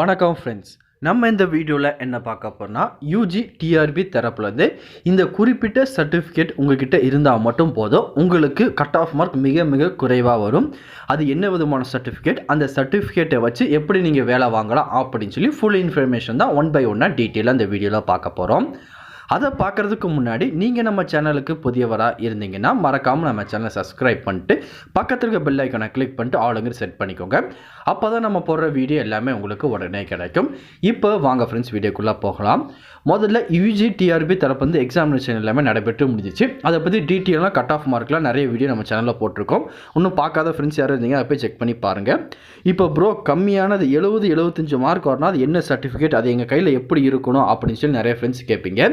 வணக்கம் ஃப்ரெண்ட்ஸ். நம்ம இந்த வீடியோவில் என்ன பார்க்க போறோம்னா யூஜி டிஆர்பி தரப்புலேருந்து இந்த குறிப்பிட்ட சர்டிஃபிகேட் உங்ககிட்ட இருந்தால் மட்டும் போதும், உங்களுக்கு கட் ஆஃப் மார்க் மிக மிக குறைவாக வரும். அது என்ன விதமான சர்டிஃபிகேட், அந்த சர்டிஃபிகேட்டை வச்சு எப்படி நீங்கள் வேலை வாங்கலாம் அப்படின்னு சொல்லி ஃபுல் இன்ஃபர்மேஷன் தான் ஒன் பை ஒன்னாக டீட்டெயிலாக இந்த வீடியோவில் பார்க்க போகிறோம். அதை பார்க்குறதுக்கு முன்னாடி நீங்கள் நம்ம சேனலுக்கு புதியவராக இருந்தீங்கன்னா மறக்காமல் நம்ம சேனலை சப்ஸ்கிரைப் பண்ணிட்டு பக்கத்தில் இருக்க பெல் ஐக்கானை கிளிக் பண்ணிட்டு ஆளுங்க செட் பண்ணிக்கோங்க. அப்போ தான் நம்ம போடுற வீடியோ எல்லாமே உங்களுக்கு உடனே கிடைக்கும். இப்போ வாங்க ஃப்ரெண்ட்ஸ் வீடியோக்குள்ளே போகலாம். முதல்ல யூஜி டிஆர்பி தரப்பு வந்து எக்ஸாமினேஷன் எல்லாமே நடைபெற்று முடிஞ்சிச்சு. அதை பற்றி டீட்டெயிலாக கட் ஆஃப் மார்க்லாம் நிறைய வீடியோ நம்ம சேனலில் போட்டிருக்கோம். இன்னும் பார்க்காத ஃப்ரெண்ட்ஸ் யாரும் இருந்தீங்க அதை போய் செக் பண்ணி பாருங்கள். இப்போ ப்ரோ கம்மியானது 70-75 மார்க் வரணும், அது என்ன சர்டிஃபிகேட், அது எங்கள் கையில் எப்படி இருக்கணும் அப்படின்னு சொல்லி நிறைய ஃப்ரெண்ட்ஸ் கேட்பீங்க.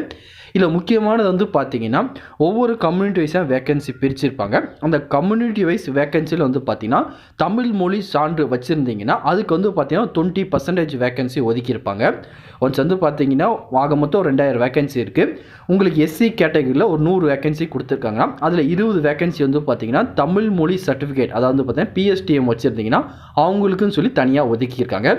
இல்லை முக்கியமானது வந்து பார்த்தீங்கன்னா ஒவ்வொரு கம்யூனிட்டி வைஸாக வேக்கன்சி பிரிச்சிருப்பாங்க. அந்த கம்யூனிட்டி வைஸ் வேக்கன்சியில் வந்து பார்த்தீங்கன்னா தமிழ் மொழி சான்று வச்சுருந்தீங்கன்னா அதுக்கு வந்து பார்த்தீங்கன்னா 20% வேக்கன்சி ஒதுக்கியிருப்பாங்க. ஒன்ஸ் வந்து பார்த்தீங்கன்னா ஆக மொத்தம் 2000 வேக்கன்சி இருக்குது. உங்களுக்கு எஸ்சி கேட்டகரியில் ஒரு 100 வேக்கன்சி கொடுத்துருக்காங்கன்னா அதில் 20 வேக்கன்சி வந்து பார்த்தீங்கன்னா தமிழ் மொழி சர்டிஃபிகேட், அதாவது வந்து பார்த்தீங்கன்னா பிஎஸ்டிஎம் வச்சுருந்தீங்கன்னா அவங்களுக்குன்னு சொல்லி தனியாக ஒதுக்கியிருக்காங்க.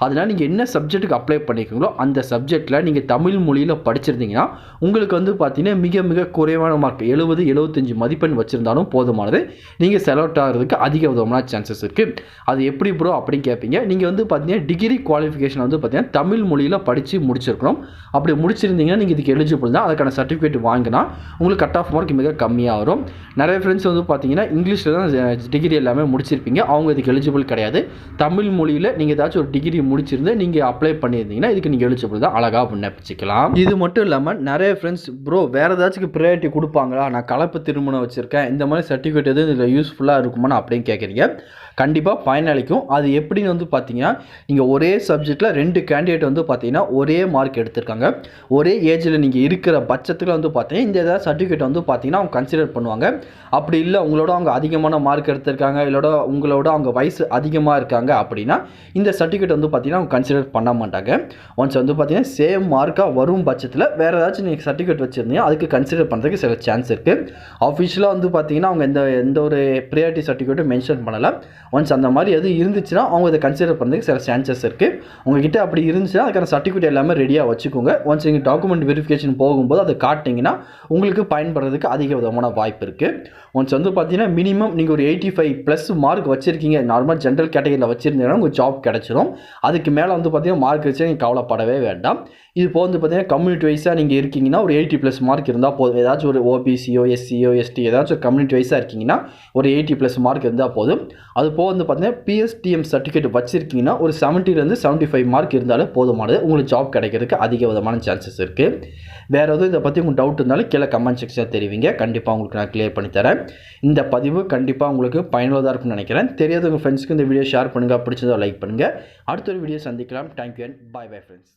அதனால் நீங்கள் என்ன சப்ஜெக்ட்டுக்கு அப்ளை பண்ணியிருக்கீங்களோ அந்த சப்ஜெக்டில் நீங்கள் தமிழ் மொழியில் படிச்சிருந்தீங்கன்னா உங்களுக்கு வந்து பார்த்தீங்கன்னா மிக மிக குறைவான மார்க் 70-75 மதிப்பெண் வச்சுருந்தாலும் போதுமானது. நீங்கள் செலக்ட் ஆகிறதுக்கு அதிக விதமான சான்சஸ் இருக்குது. அது எப்படி ப்ரோ அப்படின்னு கேட்பீங்க. நீங்கள் வந்து பார்த்தீங்கன்னா டிகிரி குவாலிஃபிகேஷன் வந்து பார்த்தீங்கன்னா தமிழ் மொழியில் படித்து முடிச்சிருக்கணும். அப்படி முடிச்சிருந்தீங்கன்னா நீங்கள் இதுக்கு எலிஜிபிள் தான். அதுக்கான சர்டிஃபிகேட் வாங்கினா உங்களுக்கு கட் ஆஃப் மார்க் மிக கம்மியாக வரும். நிறைய ஃப்ரெண்ட்ஸ் வந்து பார்த்தீங்கன்னா இங்கிலீஷில் தான் டிகிரி எல்லாமே முடிச்சிருப்பீங்க, அவங்க இதுக்கு எலிஜிபிள் கிடையாது. தமிழ் மொழியில் நீங்கள் ஏதாச்சும் ஒரு டிகிரி முடிச்சிருந்து நீங்கள் அப்ளை பண்ணியிருந்தீங்கன்னா இதுக்கு நீங்கள் எலிஜிபிள் தான், அழகாக விண்ணப்பிச்சிக்கலாம். இது மட்டும் இல்லாமல் நிறைய ஃப்ரெண்ட்ஸ் ப்ரோ வேறு ஏதாச்சும் ப்ரையாரிட்டி கொடுப்பாங்களா, நான் கலப்பு திருமணம் வச்சுருக்கேன், இந்த மாதிரி சர்டிஃபிகேட் எதுவும் இதில் யூஸ்ஃபுல்லாக இருக்குமான்னு அப்படின்னு கேட்குறீங்க. கண்டிப்பாக பயனளிக்கும். அது எப்படின்னு வந்து பார்த்தீங்கன்னா நீங்கள் ஒரே சப்ஜெக்டில் 2 கேண்டிடேட் வந்து பார்த்தீங்கன்னா ஒரே மார்க் எடுத்திருக்காங்க, ஒரே ஏஜில் நீங்கள் இருக்கிற பட்சத்தில் வந்து பார்த்தீங்கன்னா இந்த ஏதாவது சர்டிஃபிகேட் வந்து பார்த்தீங்கன்னா அவங்க கன்சிடர் பண்ணுவாங்க. அப்படி இல்லை உங்களோட அவங்க அதிகமான மார்க் எடுத்திருக்காங்க, இல்லோட உங்களோட அவங்க வயசு அதிகமாக இருக்காங்க அப்படின்னா இந்த சர்டிஃபிகேட் வந்து பார்த்தீங்கன்னா அவங்க கன்சிடர் பண்ண மாட்டாங்க. ஒன்ஸ் வந்து பார்த்தீங்கன்னா சேம் மார்க்காக வரும் பட்சத்தில் வேறு ஏதாச்சும் நீங்கள் சர்டிஃபிகேட் வச்சுருந்தீங்க அதுக்கு கன்சிடர் பண்ணுறதுக்கு சில சான்ஸ் இருக்குது. ஆஃபிஷியலாக வந்து பார்த்தீங்கன்னா அவங்க எந்த ஒரு ப்ரையாரிட்டி சர்டிஃபிகேட்டும் மென்ஷன் பண்ணலை. ஒன்ஸ் அந்த மாதிரி எது இருந்துச்சுன்னா அவங்க இதை கன்சிடர் பண்ணுறதுக்கு சில சான்சஸ் இருக்குது. உங்ககிட்ட அப்படி இருந்துச்சுன்னா அதுக்கான சர்டிஃபிகேட் எல்லாமே ரெடியாக வச்சுக்கோங்க. ஒன்ஸ் நீங்கள் டாக்குமெண்ட் வெரிஃபிகேஷன் போகும்போது அதை காட்டிங்கன்னா உங்களுக்கு பயன்படுறதுக்கு அதிக விதமான வாய்ப்பு இருக்குது. ஒன்ஸ் வந்து பார்த்தீங்கன்னா மினிமம் நீங்கள் ஒரு 85+ மார்க் வச்சுருக்கீங்க, நார்மல் ஜென்ரல் கேட்டகரியில் வச்சுருந்தீங்கன்னா உங்கள் ஜாப் கிடச்சிரும். அதுக்கு மேலே வந்து பார்த்தீங்கன்னா மார்க் வச்சு நீங்கள் கவலைப்படவே வேண்டாம். இது போக வந்து பார்த்தீங்கன்னா கம்யூனிட்டி வைஸாக நீங்கள் இருக்கீங்கன்னா ஒரு 80+ மார்க் இருந்தால் போதும். ஏதாச்சும் ஒரு ஓபிசியோ எஸ்சியோ எஸ்டி ஏதாச்சும் ஒரு கம்யூனிட்டி வைஸாக இருக்கீங்கன்னா ஒரு 80+ மார்க் இருந்தால் போதும். அது போக வந்து பார்த்தீங்கன்னா பிஎஸ்டிஎம் சர்டிஃபிகேட் வச்சுருக்கீங்கன்னா ஒரு 70-75 மார்க் இருந்தாலே போதுமானது. உங்களுக்கு ஜாப் கிடைக்கிறதுக்கு அதிக விதமான சான்சஸ் இருக்குது. வேறு எதுவும் இதை பற்றி உங்களுக்கு டவுட் இருந்தாலும் கீழே கமெண்ட் செக்ஷனில் தெரிவிங்க, கண்டிப்பாக உங்களுக்கு நான் கிளியர் பண்ணி தரேன். இந்த பதிவு கண்டிப்பாக உங்களுக்கு பயனுள்ளதாக இருக்கும்னு நினைக்கிறேன். தெரியாத உங்கள் ஃப்ரெண்ட்ஸ்க்கு இந்த வீடியோ ஷேர் பண்ணுங்கள், பிடிச்சதை லைக் பண்ணுங்கள். அடுத்த ஒரு வீடியோ சந்திக்கலாம். Thank you and bye bye friends.